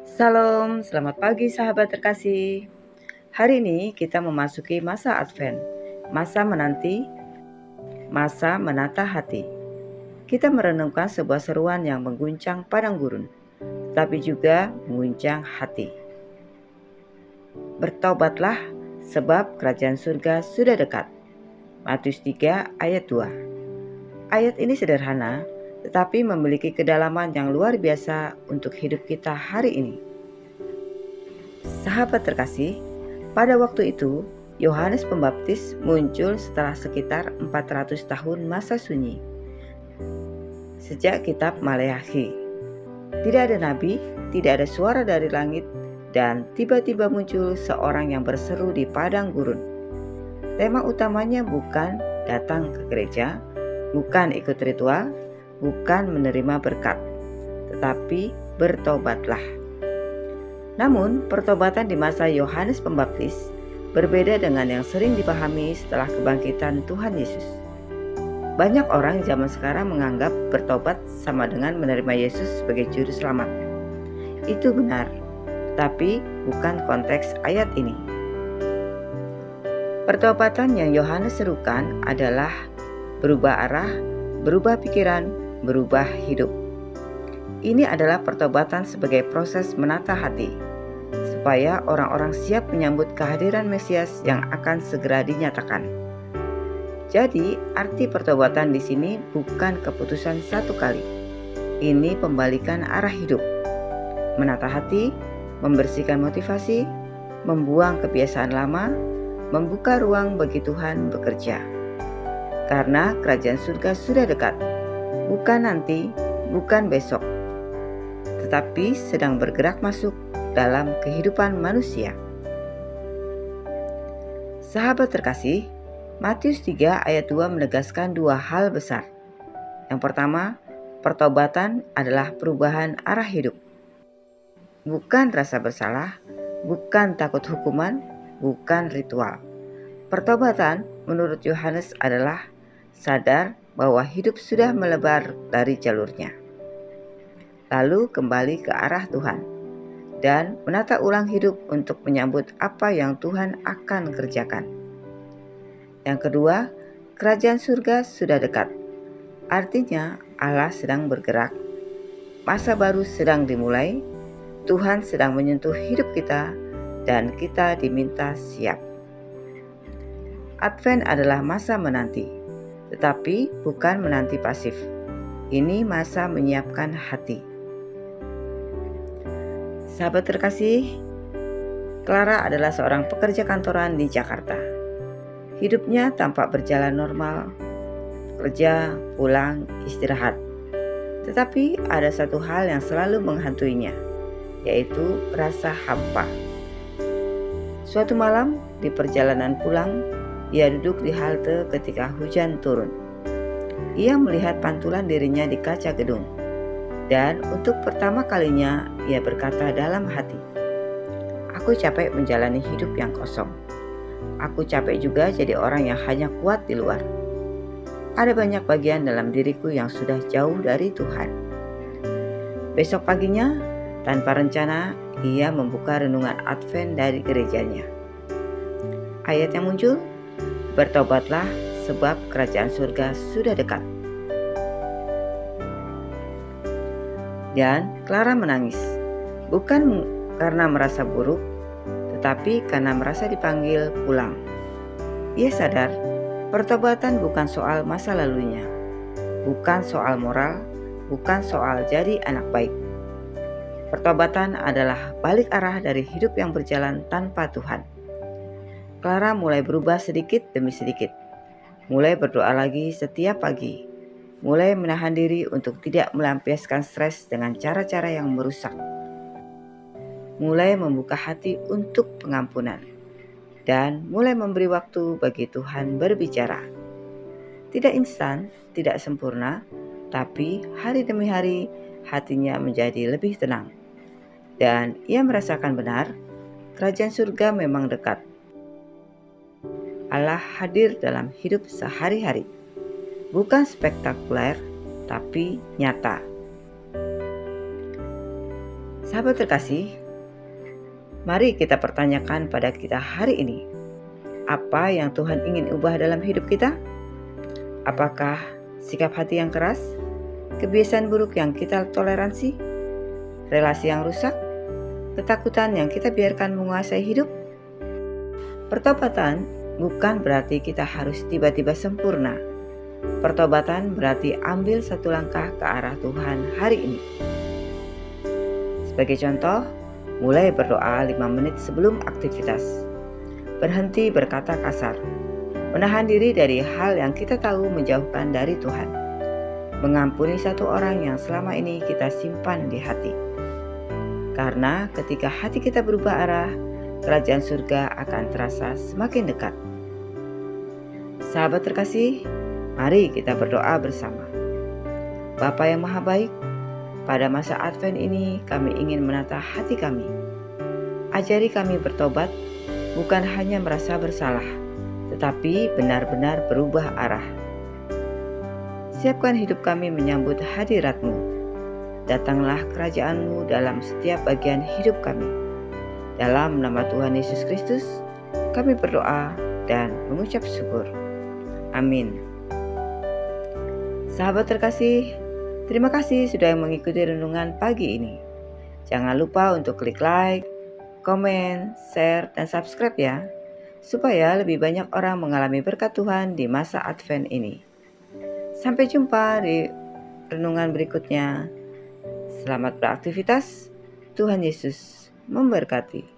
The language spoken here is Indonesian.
Salam, selamat pagi sahabat terkasih. Hari ini kita memasuki masa Advent, masa menanti, masa menata hati. Kita merenungkan sebuah seruan yang mengguncang padang gurun, tapi juga mengguncang hati. Bertobatlah, sebab kerajaan surga sudah dekat. Matius 3 ayat 2. Ayat ini sederhana, tetapi memiliki kedalaman yang luar biasa untuk hidup kita hari ini. Sahabat terkasih, pada waktu itu Yohanes Pembaptis muncul setelah sekitar 400 tahun masa sunyi. Sejak kitab Maleakhi, tidak ada nabi, tidak ada suara dari langit, dan tiba-tiba muncul seorang yang berseru di padang gurun. Tema utamanya bukan datang ke gereja, bukan ikut ritual, bukan menerima berkat, tetapi bertobatlah. Namun, pertobatan di masa Yohanes Pembaptis berbeda dengan yang sering dipahami setelah kebangkitan Tuhan Yesus. Banyak orang zaman sekarang menganggap bertobat sama dengan menerima Yesus sebagai juru selamat. Itu benar, tapi bukan konteks ayat ini. Pertobatan yang Yohanes serukan adalah berubah arah, berubah pikiran, berubah hidup. Ini adalah pertobatan sebagai proses menata hati, supaya orang-orang siap menyambut kehadiran Mesias yang akan segera dinyatakan. Jadi, arti pertobatan di sini bukan keputusan satu kali. Ini pembalikan arah hidup, menata hati, membersihkan motivasi, membuang kebiasaan lama, membuka ruang bagi Tuhan bekerja. Karena kerajaan surga sudah dekat, bukan nanti, bukan besok, tetapi sedang bergerak masuk dalam kehidupan manusia. Sahabat terkasih, Matius 3 ayat 2 menegaskan dua hal besar. Yang pertama, pertobatan adalah perubahan arah hidup. Bukan rasa bersalah, bukan takut hukuman, bukan ritual. Pertobatan menurut Yohanes adalah sadar bahwa hidup sudah melebar dari jalurnya, lalu kembali ke arah Tuhan, dan menata ulang hidup untuk menyambut apa yang Tuhan akan kerjakan. Yang kedua, kerajaan surga sudah dekat. Artinya Allah sedang bergerak, masa baru sedang dimulai, Tuhan sedang menyentuh hidup kita, dan kita diminta siap. Advent adalah masa menanti, tetapi bukan menanti pasif. Ini masa menyiapkan hati. Sahabat terkasih, Clara adalah seorang pekerja kantoran di Jakarta. Hidupnya tampak berjalan normal, kerja, pulang, istirahat. Tetapi ada satu hal yang selalu menghantuinya, yaitu rasa hampa. Suatu malam di perjalanan pulang, ia duduk di halte ketika hujan turun. Ia melihat pantulan dirinya di kaca gedung. Dan untuk pertama kalinya ia berkata dalam hati, "Aku capek menjalani hidup yang kosong. Aku capek juga jadi orang yang hanya kuat di luar. Ada banyak bagian dalam diriku yang sudah jauh dari Tuhan." Besok paginya, tanpa rencana, ia membuka renungan Advent dari gerejanya. Ayat yang muncul, "Bertobatlah, sebab kerajaan surga sudah dekat." Dan Clara menangis, bukan karena merasa buruk, tetapi karena merasa dipanggil pulang. Ia sadar, pertobatan bukan soal masa lalunya, bukan soal moral, bukan soal jadi anak baik. Pertobatan adalah balik arah dari hidup yang berjalan tanpa Tuhan. Clara mulai berubah sedikit demi sedikit, mulai berdoa lagi setiap pagi, mulai menahan diri untuk tidak melampiaskan stres dengan cara-cara yang merusak, mulai membuka hati untuk pengampunan, dan mulai memberi waktu bagi Tuhan berbicara. Tidak instan, tidak sempurna, tapi hari demi hari hatinya menjadi lebih tenang. Dan ia merasakan benar, kerajaan surga memang dekat. Allah hadir dalam hidup sehari-hari. Bukan spektakuler, tapi nyata. Sahabat terkasih, mari kita pertanyakan pada kita hari ini, apa yang Tuhan ingin ubah dalam hidup kita? Apakah sikap hati yang keras, kebiasaan buruk yang kita toleransi, relasi yang rusak, ketakutan yang kita biarkan menguasai hidup? Pertobatan bukan berarti kita harus tiba-tiba sempurna. Pertobatan berarti ambil satu langkah ke arah Tuhan hari ini. Sebagai contoh, mulai berdoa 5 menit sebelum aktivitas. Berhenti berkata kasar. Menahan diri dari hal yang kita tahu menjauhkan dari Tuhan. Mengampuni satu orang yang selama ini kita simpan di hati. Karena ketika hati kita berubah arah, kerajaan surga akan terasa semakin dekat. Sahabat terkasih, mari kita berdoa bersama. Bapa yang Maha Baik, pada masa Advent ini kami ingin menata hati kami. Ajari kami bertobat, bukan hanya merasa bersalah, tetapi benar-benar berubah arah. Siapkan hidup kami menyambut hadirat-Mu. Datanglah kerajaan-Mu dalam setiap bagian hidup kami. Dalam nama Tuhan Yesus Kristus, kami berdoa dan mengucap syukur. Amin. Sahabat terkasih, terima kasih sudah mengikuti renungan pagi ini. Jangan lupa untuk klik like, komen, share, dan subscribe ya, supaya lebih banyak orang mengalami berkat Tuhan di masa Advent ini. Sampai jumpa di renungan berikutnya. Selamat beraktivitas. Tuhan Yesus memberkati.